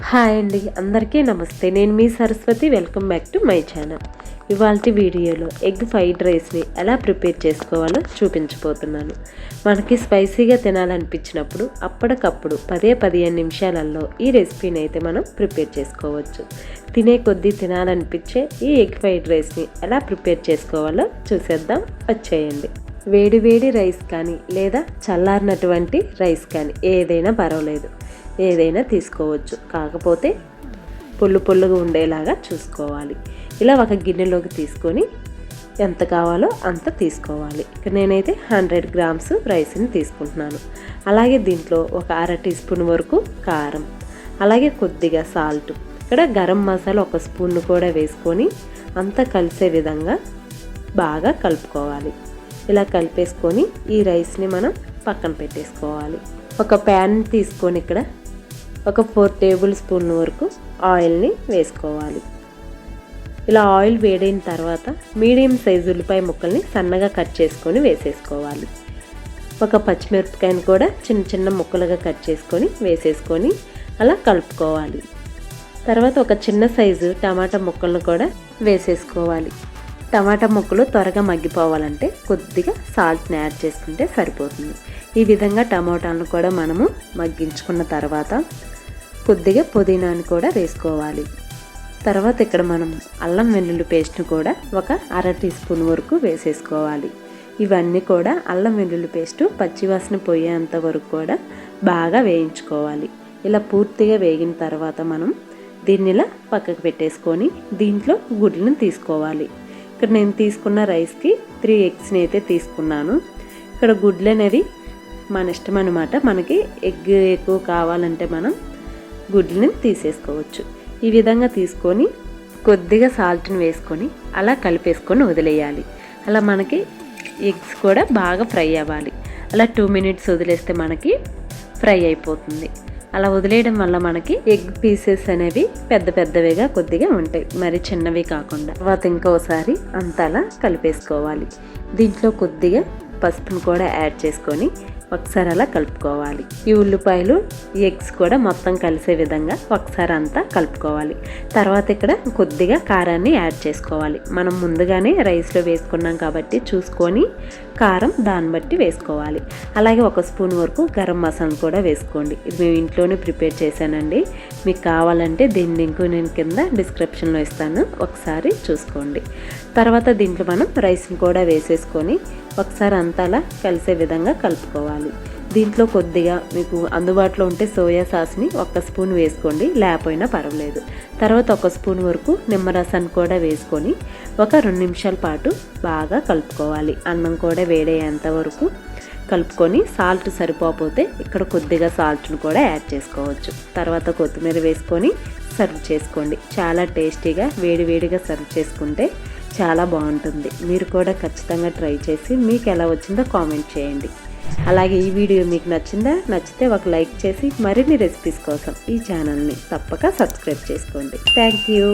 Hi అండి, అందరికీ నమస్తే. నేను మీ Saraswati. Welcome back to my channel. ఇవాళ వీడియోలో ఎగ్ ఫ్రైడ్ రైస్ని ఎలా ప్రిపేర్ చేసుకోవాలో చూపించబోతున్నాను. మనకి స్పైసీగా తినాలనిపించినప్పుడు అప్పటికప్పుడు 10-15 నిమిషాలలో ఈ రెసిపీని అయితే మనం ప్రిపేర్ చేసుకోవచ్చు. తినే కొద్దీ తినాలనిపించే ఈ ఎగ్ ఫ్రైడ్ రైస్ని ఎలా ప్రిపేర్ చేసుకోవాలో చూసేద్దాం, వచ్చేయండి. వేడి వేడి రైస్ కానీ లేదా చల్లారినటువంటి రైస్ కానీ ఏదైనా పర్వాలేదు, ఏదైనా తీసుకోవచ్చు. కాకపోతే పొల్లుగా ఉండేలాగా చూసుకోవాలి. ఇలా ఒక గిన్నెలోకి తీసుకొని ఎంత కావాలో అంత తీసుకోవాలి. ఇక్కడ నేనైతే 100 గ్రామ్స్ రైస్ని తీసుకుంటున్నాను. అలాగే దీంట్లో ఒక అర టీ స్పూన్ వరకు కారం, అలాగే కొద్దిగా సాల్ట్, ఇక్కడ గరం మసాలా ఒక స్పూన్ కూడా వేసుకొని అంతా కలిసే విధంగా బాగా కలుపుకోవాలి. ఇలా కలిపేసుకొని ఈ రైస్ని మనం పక్కన పెట్టేసుకోవాలి. ఒక ప్యాన్ తీసుకొని ఇక్కడ ఒక 4 టేబుల్ స్పూన్ వరకు ఆయిల్ని వేసుకోవాలి. ఇలా ఆయిల్ వేడైన తర్వాత మీడియం సైజు ఉల్లిపాయ ముక్కల్ని సన్నగా కట్ చేసుకొని వేసేసుకోవాలి. ఒక పచ్చిమిరపకాయని కూడా చిన్న ముక్కలుగా కట్ చేసుకొని వేసేసుకొని అలా కలుపుకోవాలి. తర్వాత ఒక చిన్న సైజు టమాటా ముక్కలను కూడా వేసేసుకోవాలి. టమాటా ముక్కలు త్వరగా మగ్గిపోవాలంటే కొద్దిగా సాల్ట్ని యాడ్ చేసుకుంటే సరిపోతుంది. ఈ విధంగా టమాటాలను కూడా మనము మగ్గించుకున్న తర్వాత కొద్దిగా పుదీనాని కూడా వేసుకోవాలి. తర్వాత ఇక్కడ మనం అల్లం వెల్లుల్లి పేస్ట్ని కూడా ఒక అర టీ స్పూన్ వరకు వేసేసుకోవాలి. ఇవన్నీ కూడా అల్లం వెల్లుల్లి పేస్టు పచ్చివాసన పోయేంత వరకు కూడా బాగా వేయించుకోవాలి. ఇలా పూర్తిగా వేగిన తర్వాత మనం దీన్ని ఇలా పక్కకు పెట్టేసుకొని దీంట్లో గుడ్లను తీసుకోవాలి. ఇక్కడ నేను తీసుకున్న రైస్కి 3 ఎగ్స్ని అయితే తీసుకున్నాను. ఇక్కడ గుడ్లు అనేవి మన ఇష్టం అన్నమాట. మనకి ఎగ్ ఎక్కువ కావాలంటే మనం గుడ్లని తీసేసుకోవచ్చు. ఈ విధంగా తీసుకొని కొద్దిగా సాల్ట్ని వేసుకొని అలా కలిపేసుకొని వదిలేయాలి. అలా మనకి ఎగ్స్ కూడా బాగా ఫ్రై అవ్వాలి. అలా 2 మినిట్స్ వదిలేస్తే మనకి ఫ్రై అయిపోతుంది. అలా వదిలేయడం వల్ల మనకి ఎగ్ పీసెస్ అనేవి పెద్దవిగా కొద్దిగా ఉంటాయి, మరి చిన్నవి కాకుండా. తర్వాత ఇంకోసారి అంతా అలా కలిపేసుకోవాలి. దీంట్లో కొద్దిగా పసుపును కూడా యాడ్ చేసుకొని ఒకసారి అలా కలుపుకోవాలి. ఈ ఉల్లిపాయలు ఎగ్స్ కూడా మొత్తం కలిసే విధంగా ఒకసారి అంతా కలుపుకోవాలి. తర్వాత ఇక్కడ కొద్దిగా కారాన్ని యాడ్ చేసుకోవాలి. మనం ముందుగానే రైస్లో వేసుకున్నాం కాబట్టి చూసుకొని కారం దాన్ని బట్టి వేసుకోవాలి. అలాగే 1 స్పూన్ వరకు గరం మసాలా కూడా వేసుకోండి. ఇది మేము ఇంట్లోనే ప్రిపేర్ చేశానండి. మీకు కావాలంటే దీని లింక్ నేను కింద డిస్క్రిప్షన్లో ఇస్తాను, ఒకసారి చూసుకోండి. తర్వాత దీంట్లో మనం రైస్ని కూడా వేసేసుకొని ఒకసారి అంతా అలా కలిసే విధంగా కలుపుకోవాలి. దీంట్లో కొద్దిగా మీకు అందుబాటులో ఉంటే సోయా సాస్ని 1 స్పూన్ వేసుకోండి, లేకపోయినా పర్వాలేదు. తర్వాత 1 స్పూన్ వరకు నిమ్మరసాన్ని కూడా వేసుకొని ఒక 2 నిమిషాల పాటు బాగా కలుపుకోవాలి. అన్నం కూడా వేడయ్యేంత వరకు కలుపుకొని సాల్ట్ సరిపోతే ఇక్కడ కొద్దిగా సాల్ట్ను కూడా యాడ్ చేసుకోవచ్చు. తర్వాత కొత్తిమీర వేసుకొని సర్వ్ చేసుకోండి. చాలా టేస్టీగా వేడిగా సర్వ్ చేసుకుంటే చాలా బాగుంటుంది. మీరు కూడా ఖచ్చితంగా ట్రై చేసి మీకు ఎలా వచ్చిందో కామెంట్ చేయండి. అలాగే ఈ వీడియో మీకు నచ్చితే ఒక లైక్ చేసి మరిన్ని రెసిపీస్ కోసం ఈ ఛానల్ని తప్పక సబ్స్క్రైబ్ చేసుకోండి. Thank you.